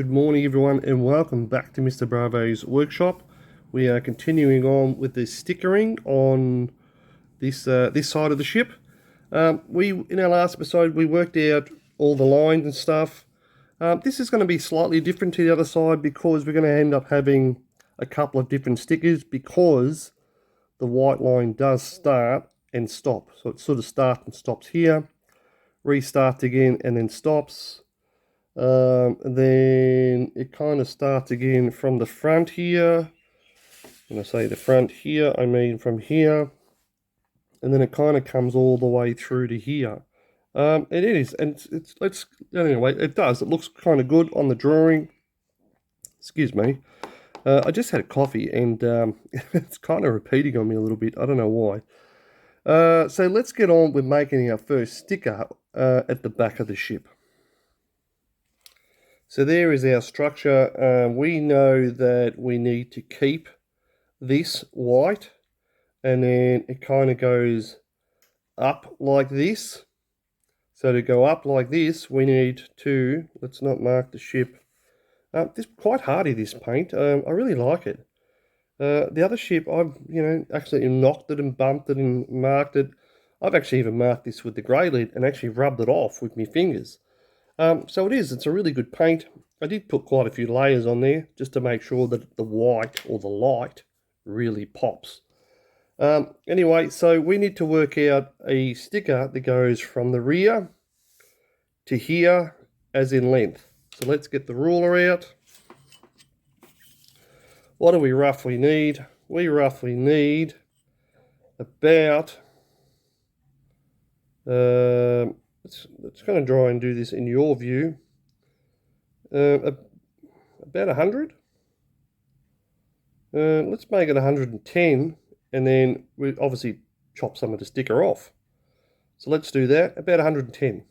Good morning everyone and welcome back to Mr. Bravo's workshop. We are continuing on with the stickering on this side of the ship. In our last episode we worked out all the lines and stuff. This is going to be slightly different to the other side because we're going to end up having a couple of different stickers because the white line does start and stop. So it sort of starts and stops here, restarts again and then stops. Then it kind of starts again from the front here. When I say the front here, I mean from here, and then it kind of comes all the way through to here. It is, and it's anyway. It does. It looks kind of good on the drawing. Excuse me. I just had a coffee, and it's kind of repeating on me a little bit. I don't know why. So let's get on with making our first sticker at the back of the ship. So there is our structure. We know that we need to keep this white, and then it kind of goes up like this. So to go up like this, we need to, let's not mark the ship. This quite hardy, this paint. I really like it. The other ship, I've actually knocked it and bumped it and marked it. I've actually even marked this with the grey lead and actually rubbed it off with my fingers. So it's a really good paint. I did put quite a few layers on there just to make sure that the white or the light really pops. Anyway, so we need to work out a sticker that goes from the rear to here as in length. So let's get the ruler out. What do we roughly need? We roughly need about let's kind of try and do this in your view. About 100. Let's make it 110, and then we obviously chop some of the sticker off. So let's do that, about 110.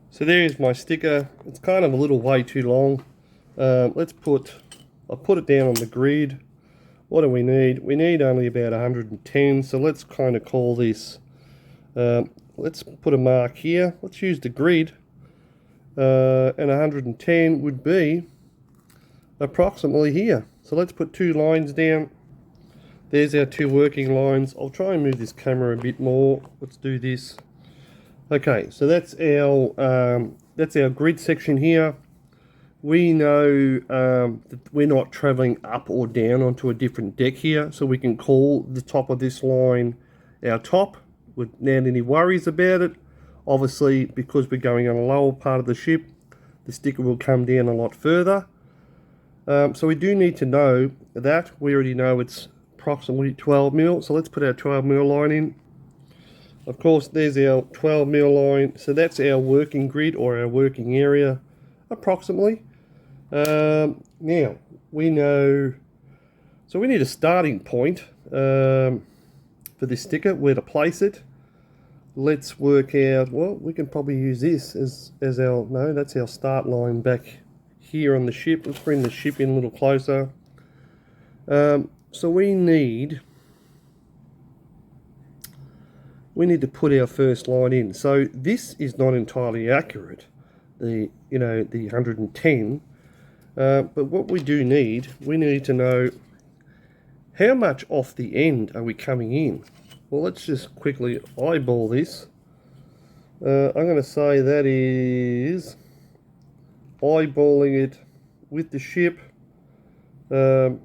So there's my sticker. It's kind of a little way too long. I'll put it down on the grid. What do we need? We need only about 110, so let's kind of call this, let's put a mark here. Let's use the grid, and 110 would be approximately here. So let's put two lines down. There's our two working lines. I'll try and move this camera a bit more. Let's do this. Okay, so that's our grid section here. We know that we're not traveling up or down onto a different deck here, so we can call the top of this line our top without any worries about it. Obviously, because we're going on a lower part of the ship, the sticker will come down a lot further. So we do need to know that. We already know it's approximately 12 mil, so let's put our 12 mil line in. Of course, there's our 12 mil line, so that's our working grid or our working area, approximately. Now, we know, so we need a starting point for this sticker, where to place it. Let's work out, well, we can probably use this as our, no, that's our start line back here on the ship. Let's bring the ship in a little closer. So we need to put our first line in. So this is not entirely accurate, the 110. But what we need to know how much off the end are we coming in. Well, let's just quickly eyeball this. I'm going to say that is eyeballing it with the ship and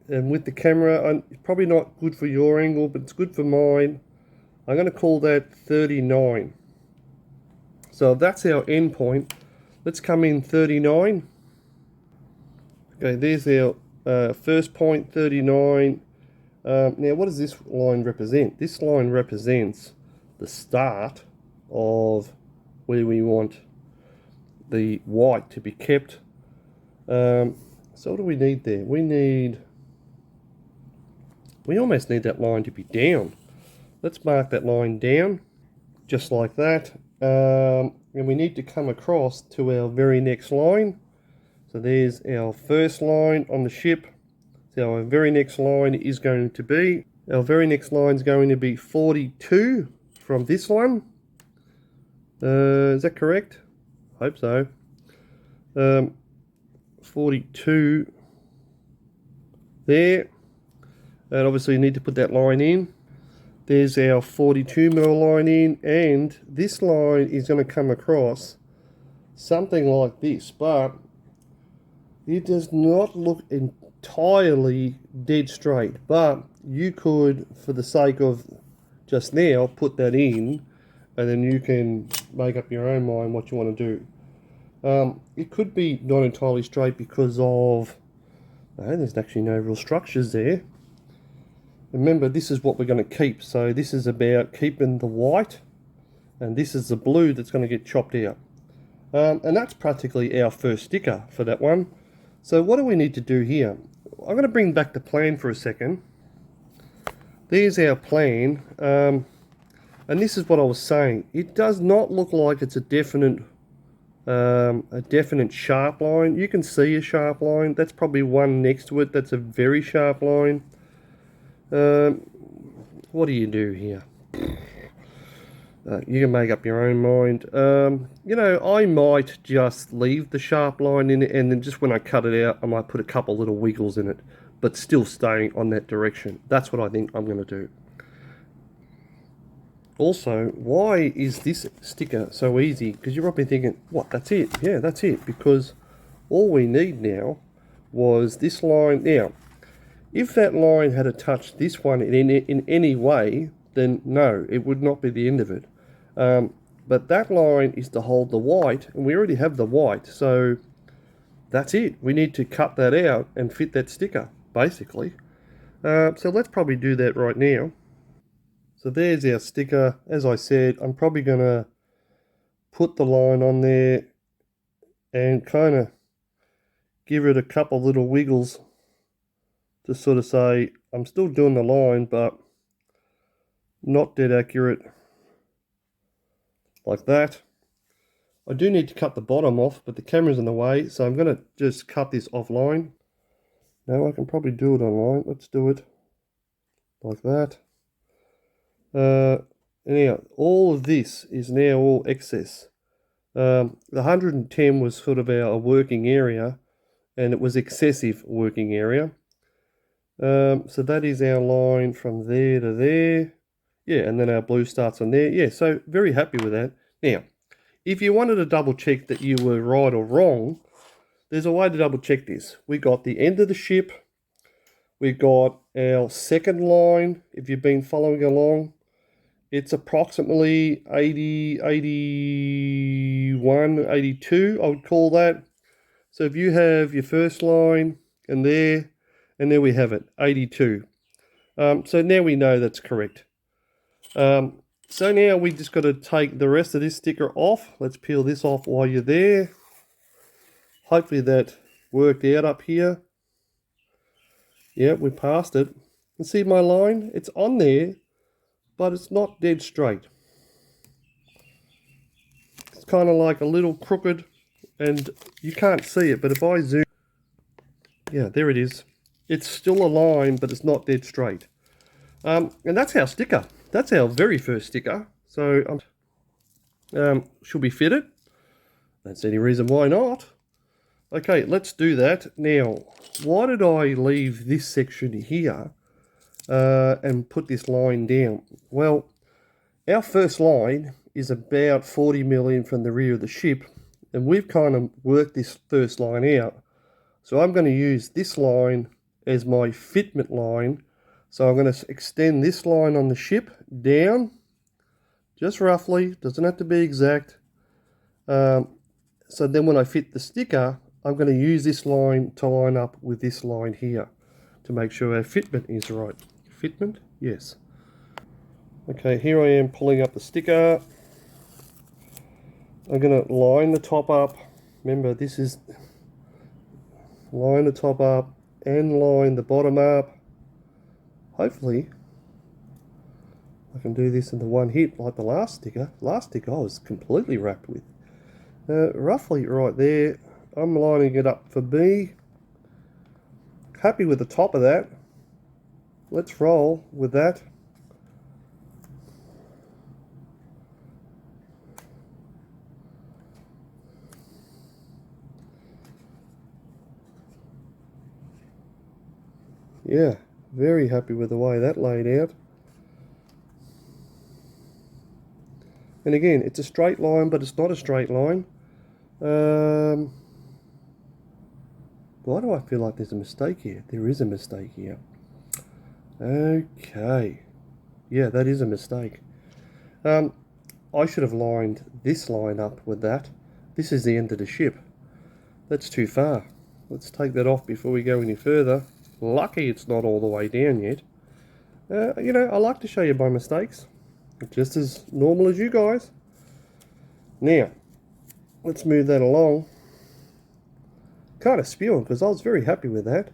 with the camera. It's probably not good for your angle, but it's good for mine. I'm going to call that 39. So that's our end point. Let's come in 39. Okay, there's our first point, 39. Now, what does this line represent? This line represents the start of where we want the white to be kept. So what do we need there? We almost need that line to be down. Let's mark that line down, just like that. And we need to come across to our very next line. So there's our first line on the ship. So our very next line is going to be, 42 from this one. Is that correct? Hope so. 42 there. And obviously you need to put that line in. There's our 42mm line in, and this line is going to come across something like this, but it does not look entirely dead straight. But you could, for the sake of just now, put that in, and then you can make up your own mind what you want to do. It could be not entirely straight because of, there's actually no real structures there. Remember, this is what we're going to keep. So this is about keeping the white, and this is the blue that's going to get chopped out. And that's practically our first sticker for that one. So what do we need to do here? I'm going to bring back the plan for a second. There's our plan. And this is what I was saying. It does not look like it's a definite sharp line. You can see a sharp line. That's probably one next to it. That's a very sharp line. What do you do here? You can make up your own mind. You know, I might just leave the sharp line in it, and then just when I cut it out, I might put a couple little wiggles in it, but still staying on that direction. That's what I think I'm going to do. Also, why is this sticker so easy? Because you're probably thinking, what, that's it? Yeah, that's it. Because all we need now was this line. Now, if that line had touched this one in any way, then no, it would not be the end of it. But that line is to hold the white, and we already have the white, so that's it. We need to cut that out and fit that sticker, basically. So let's probably do that right now. So there's our sticker. As I said, I'm probably going to put the line on there and kind of give it a couple little wiggles to sort of say, I'm still doing the line, but not dead accurate. Like that. I do need to cut the bottom off, but the camera's in the way, so I'm going to just cut this offline. Now I can probably do it online. Let's do it like that. Now, all of this is now all excess. The 110 was sort of our working area, and it was excessive working area. So that is our line from there to there. Yeah, and then our blue starts on there. Yeah, so very happy with that. Now, if you wanted to double check that you were right or wrong, there's a way to double check this. We got the end of the ship. We got our second line. If you've been following along, it's approximately 80, 81, 82, I would call that. So if you have your first line and there we have it, 82. So now we know that's correct. So now we just got to take the rest of this sticker off. Let's peel this off while you're there. Hopefully that worked out up here. Yeah, we passed it. And see my line? It's on there, but it's not dead straight. It's kind of like a little crooked, and you can't see it, but if I zoom, yeah, there it is. It's still a line, but it's not dead straight. And that's our sticker. That's our very first sticker. So should we fit it? Don't see any reason why not. Okay, let's do that. Now, why did I leave this section here and put this line down? Well, our first line is about 40mm in from the rear of the ship, and we've kind of worked this first line out. So I'm going to use this line as my fitment line. So I'm going to extend this line on the ship down, just roughly, doesn't have to be exact. So then when I fit the sticker, I'm going to use this line to line up with this line here to make sure our fitment is right. Fitment? Yes. Okay, here I am pulling up the sticker. I'm going to line the top up. Remember, this is line the top up and line the bottom up. Hopefully, I can do this in the one hit like the last sticker. Last sticker I was completely wrapped with. Roughly right there. I'm lining it up for B. Happy with the top of that. Let's roll with that. Yeah, very happy with the way that laid out. And again, it's a straight line, but it's not a straight line. Why do I feel like there's a mistake here? There is a mistake here. Okay. Yeah, that is a mistake. I should have lined this line up with that. This is the end of the ship. That's too far. Let's take that off before we go any further. Lucky it's not all the way down yet. You know, I like to show you my mistakes. Just as normal as you guys. Now, let's move that along. Kind of spewing because I was very happy with that.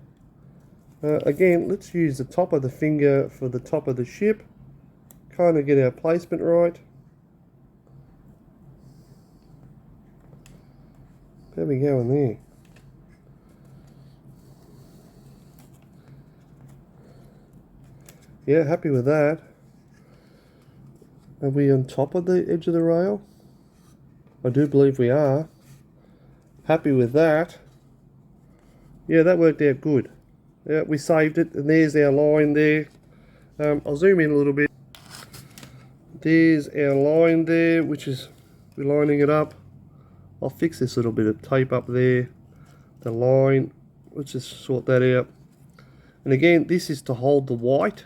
Again, let's use the top of the finger for the top of the ship. Kind of get our placement right. How are we going there? Yeah, happy with that. Are we on top of the edge of the rail? I do believe we are. Happy with that. Yeah, that worked out good. Yeah, we saved it, and there's our line there. I'll zoom in a little bit. There's our line there, which is, we're lining it up. I'll fix this little bit of tape up there. The line, let's just sort that out. And again, this is to hold the white.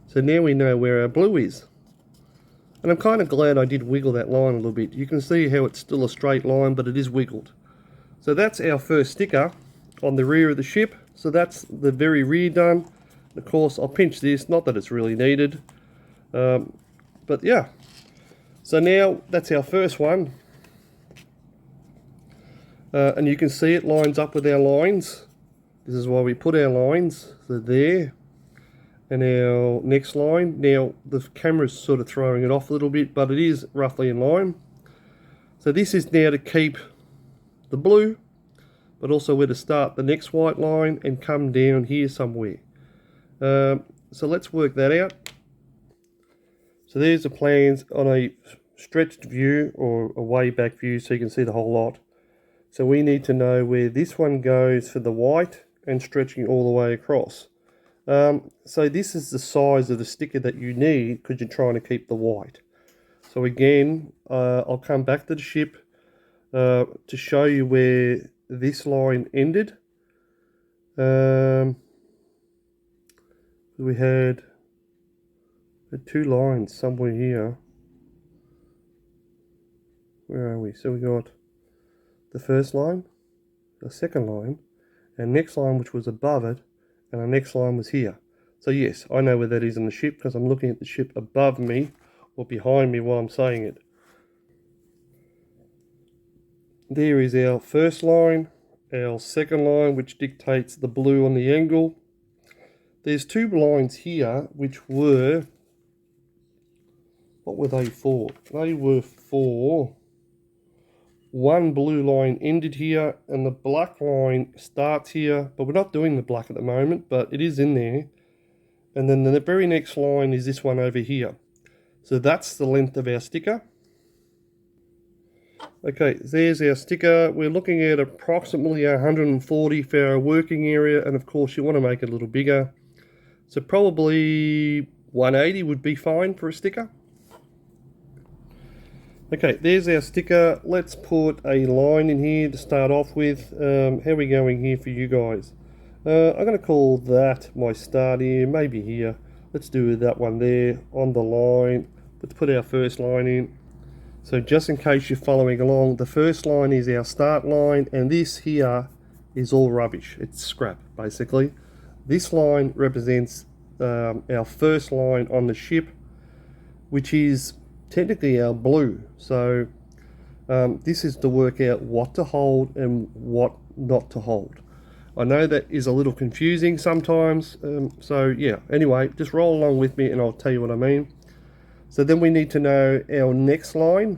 So now we know where our blue is. And I'm kind of glad I did wiggle that line a little bit. You can see how it's still a straight line, but it is wiggled. So that's our first sticker on the rear of the ship. So that's the very rear done. Of course, I'll pinch this, not that it's really needed. But yeah. So now that's our first one. And you can see it lines up with our lines. This is why we put our lines. So there. And our next line. Now the camera's sort of throwing it off a little bit, but it is roughly in line. So this is now to keep the blue, but also where to start the next white line and come down here somewhere. So let's work that out. So there's the plans on a stretched view or a way back view so you can see the whole lot. So we need to know where this one goes for the white and stretching all the way across. So this is the size of the sticker that you need because you're trying to keep the white. So again, I'll come back to the ship to show you where this line ended. We had two lines somewhere here. Where are we? So we got the first line, the second line, and next line which was above it, and our next line was here. So yes, I know where that is in the ship because I'm looking at the ship above me or behind me while I'm saying it. There is our first line, our second line which dictates the blue on the angle. There's two lines here which were, what were they for? They were for, one blue line ended here and the black line starts here, but we're not doing the black at the moment, but it is in there. And then the very next line is this one over here. So that's the length of our sticker. Okay, there's our sticker. We're looking at approximately 140 for our working area, and of course you want to make it a little bigger. So probably 180 would be fine for a sticker. Okay, there's our sticker. Let's put a line in here to start off with. How are we going here for you guys? I'm going to call that my start here, maybe here. Let's do that one there on the line. Let's put our first line in. So just in case you're following along, the first line is our start line, and this here is all rubbish. It's scrap, basically. This line represents our first line on the ship, which is technically our blue. So this is to work out what to hold and what not to hold. I know that is a little confusing sometimes, so yeah, anyway, just roll along with me and I'll tell you what I mean. So then we need to know our next line.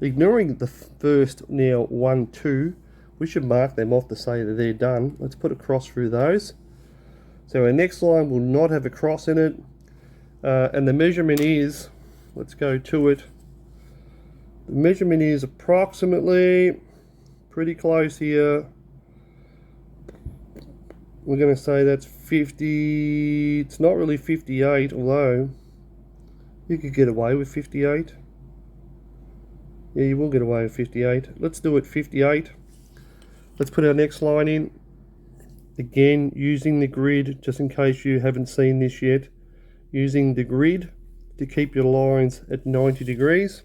Ignoring the first now 1, 2, we should mark them off to say that they're done. Let's put a cross through those. So our next line will not have a cross in it, and the measurement is, let's go to it. The measurement is approximately, pretty close here, we're going to say that's 50. It's not really 58, although you could get away with 58. Yeah, you will get away with 58. Let's do it 58. Let's put our next line in. Again, using the grid, just in case you haven't seen this yet. Using the grid to keep your lines at 90 degrees.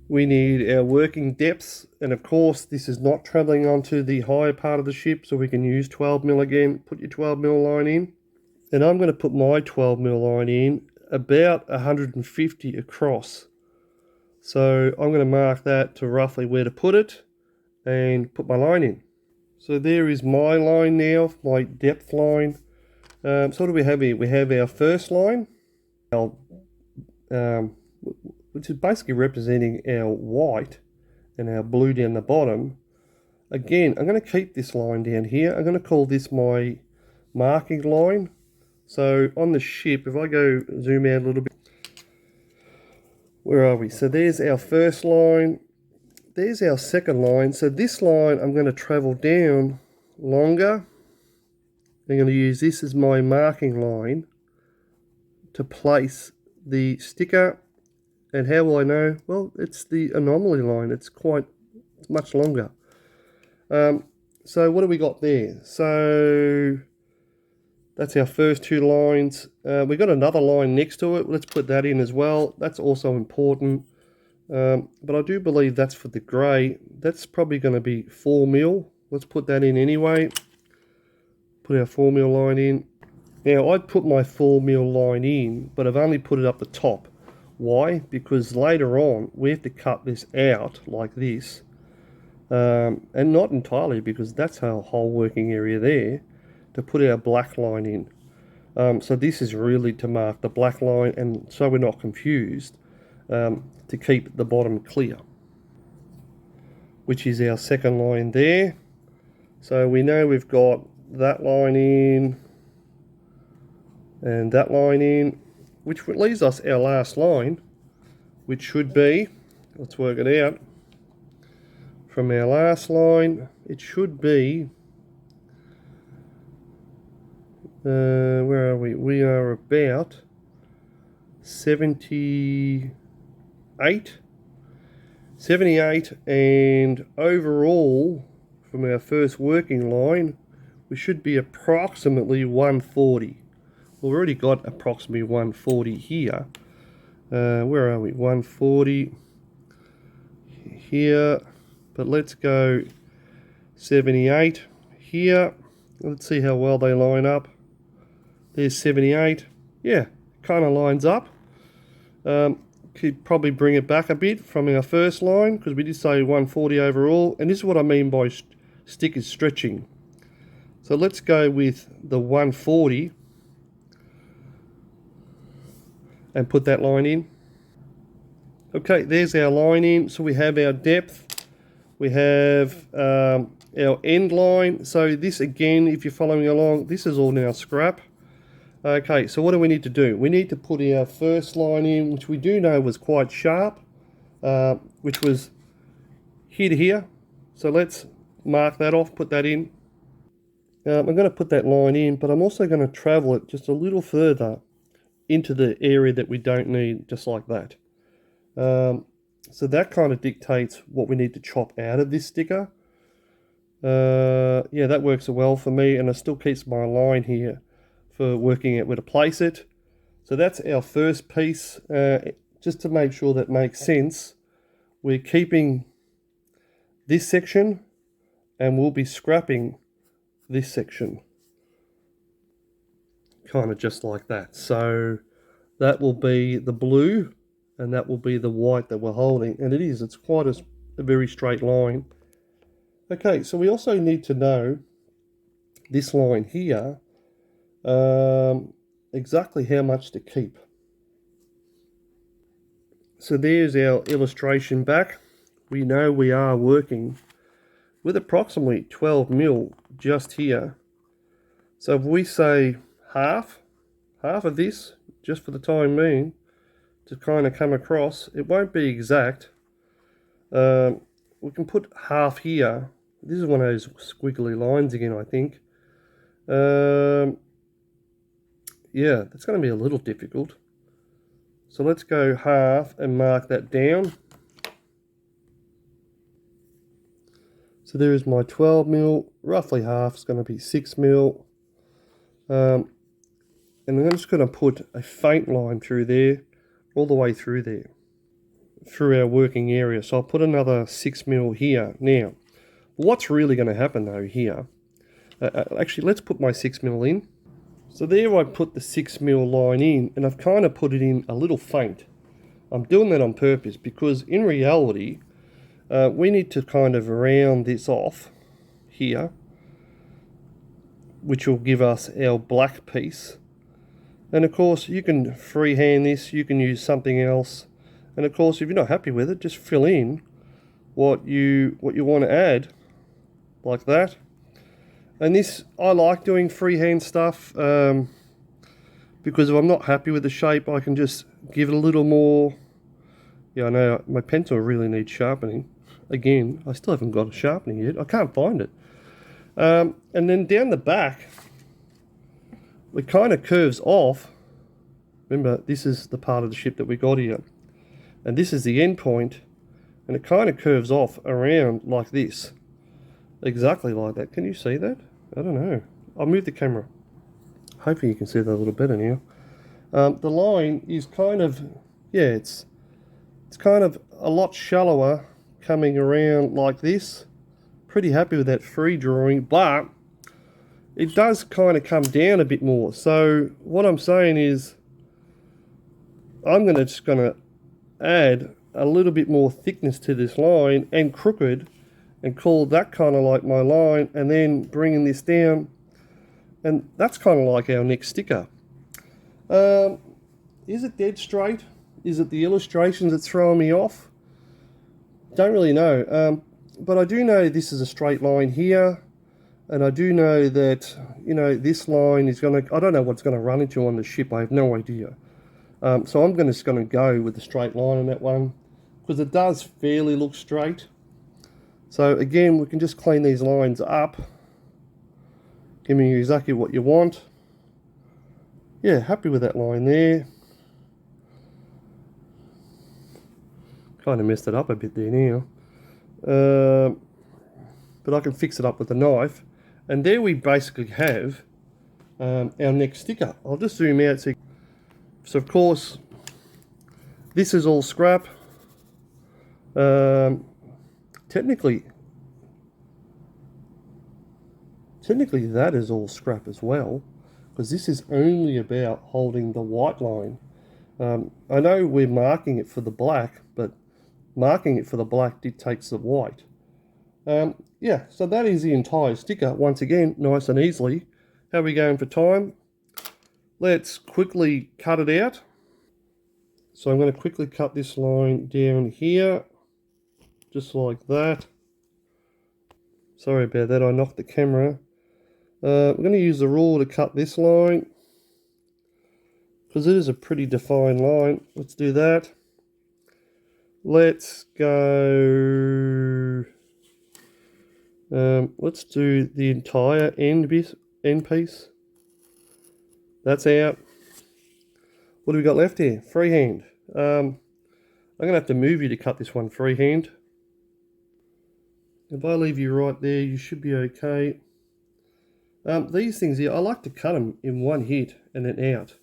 We need our working depths, and of course this is not traveling onto the higher part of the ship, so we can use 12mm again. Put your 12mm line in, and I'm going to put my 12mm line in about 150 across. So I'm going to mark that to roughly where to put it and put my line in. So there is my line now, my depth line. So what do we have here? We have our first line, our which is basically representing our white and our blue down the bottom. Again, I'm going to keep this line down here. I'm going to call this my marking line. So on the ship, if I go zoom out a little bit, where are we? So there's our first line. There's our second line. So this line, I'm going to travel down longer. I'm going to use this as my marking line to place the sticker. And how will I know? Well, it's the anomaly line. It's much longer. So what do we got there? So that's our first two lines. We've got another line next to it. Let's put that in as well. That's also important. But I do believe that's for the grey. That's probably going to be 4mm. Let's put that in anyway. Put our 4mm line in. Now I'd put my 4mm line in, but I've only put it up the top. Why? Because later on we have to cut this out like this, and not entirely, because that's our whole working area there, to put our black line in. So this is really to mark the black line, and so we're not confused, to keep the bottom clear, which is our second line there. So we know we've got that line in and that line in, which leaves us our last line, which should be, let's work it out, from our last line, it should be, where are we? We are about 78, and overall, from our first working line, we should be approximately 140. We've already got approximately 140 here. Where are we? 140 here, but let's go 78 here. Let's see how well they line up. There's 78. Yeah, kind of lines up. Could probably bring it back a bit from our first line, because we did say 140 overall, and this is what I mean by stickers stretching. So let's go with the 140 and put that line in. Okay, there's our line in. So we have our depth, we have our end line. So this, again, if you're following along, this is all now scrap. Okay, so what do we need to do? We need to put our first line in, which we do know was quite sharp, which was here to here. So let's mark that off, put that in. I'm going to put that line in, but I'm also going to travel it just a little further into the area that we don't need, just like that. So that kind of dictates what we need to chop out of this sticker. Yeah, that works well for me, and it still keeps my line here for working out where to place it. So that's our first piece. Just to make sure that makes sense, we're keeping this section and we'll be scrapping this section, kind of just like that. So that will be the blue and that will be the white that we're holding, and it's quite a very straight line. Okay, so we also need to know this line here, exactly how much to keep. So there's our illustration back. We know we are working with approximately 12mm just here. So if we say half of this, just for the time being, to kind of come across, it won't be exact. We can put half here. This is one of those squiggly lines again, I think. Yeah, that's going to be a little difficult. So let's go half and mark that down. So there is my 12 mil, roughly half is going to be 6 mil. And I'm just going to put a faint line through there, all the way through there, through our working area. So I'll put another 6 mil here. Now, what's really going to happen though here, actually let's put my 6 mil in. So there I put the 6 mil line in, and I've kind of put it in a little faint. I'm doing that on purpose because in reality, we need to kind of round this off here, which will give us our black piece. And of course you can freehand this, you can use something else. And of course if you're not happy with it, just fill in what you want to add, like that. And this, I like doing freehand stuff because if I'm not happy with the shape, I can just give it a little more. Yeah, I know my pencil really needs sharpening. Again, I still haven't got a sharpening yet. I can't find it. And then down the back, it kind of curves off. Remember, this is the part of the ship that we got here. And this is the end point. And it kind of curves off around like this. Exactly like that. Can you see that? I don't know. I'll move the camera. Hopefully you can see that a little better now. The line is kind of, yeah, it's kind of a lot shallower coming around like this. Pretty happy with that free drawing, but it does kind of come down a bit more. So what I'm saying is I'm just going to add a little bit more thickness to this line and crooked, and call that kind of like my line, and then bringing this down, and that's kind of like our next sticker. Is it dead straight? Is it the illustrations that's throwing me off? Don't really know, but I do know this is a straight line here, and I do know that, you know, this line is going to, I don't know what it's going to run into on the ship, I have no idea. So I'm just going to go with the straight line on that one, because it does fairly look straight. So again, we can just clean these lines up, giving you exactly what you want. Yeah, happy with that line there. Kind of messed it up a bit there now. But I can fix it up with a knife. And there we basically have our next sticker. I'll just zoom out. So of course, this is all scrap. Technically that is all scrap as well, because this is only about holding the white line. I know we're marking it for the black, but marking it for the black dictates the white. Yeah, so that is the entire sticker. Once again, nice and easily. How are we going for time? Let's quickly cut it out. So I'm going to quickly cut this line down here, just like that. Sorry about that, I knocked the camera. We're going to use the ruler to cut this line, because it is a pretty defined line. Let's do that. Let's go, let's do the entire end piece. That's out. What do we got left here? Freehand. I'm going to have to move you to cut this one freehand. If I leave you right there, you should be okay. These things here, I like to cut them in one hit and then out.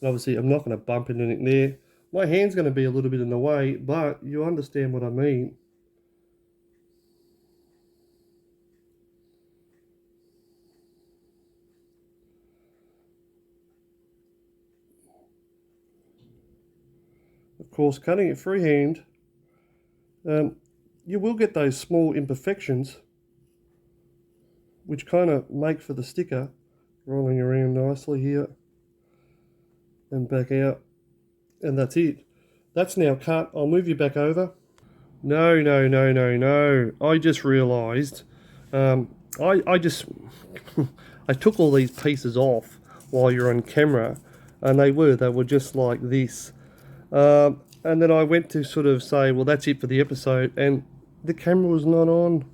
And obviously I'm not going to bump into anything there. My hand's going to be a little bit in the way, but you understand what I mean. Of course, cutting it freehand, you will get those small imperfections, which kind of make for the sticker. Rolling around nicely here and back out, and that's it. That's now cut. I'll move you back over. No. I just realized I just I took all these pieces off while you're on camera, and they were just like this, and then I went to sort of say, well, that's it for the episode, and the camera was not on.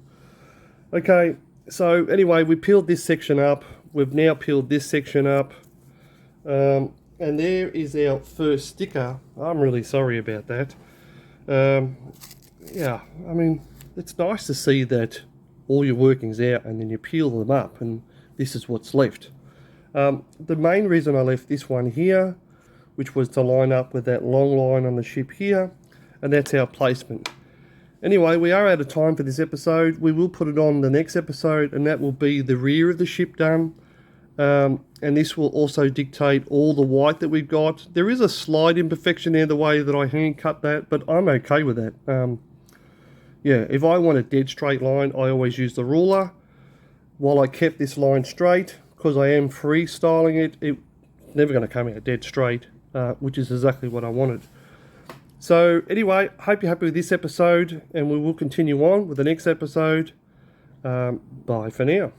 Okay, so anyway, we peeled this section up. we've now peeled this section up. And there is our first sticker. I'm really sorry about that. Yeah, I mean, it's nice to see that all your workings out and then you peel them up and this is what's left. The main reason I left this one here, which was to line up with that long line on the ship here, and that's our placement. Anyway, we are out of time for this episode. We will put it on the next episode, and that will be the rear of the ship done. And this will also dictate all the white that we've got. There is a slight imperfection there, the way that I hand cut that, but I'm okay with that. Yeah, if I want a dead straight line, I always use the ruler. While I kept this line straight, because I am freestyling it, it's never going to come out dead straight, which is exactly what I wanted. So anyway, hope you're happy with this episode, and we will continue on with the next episode. Bye for now.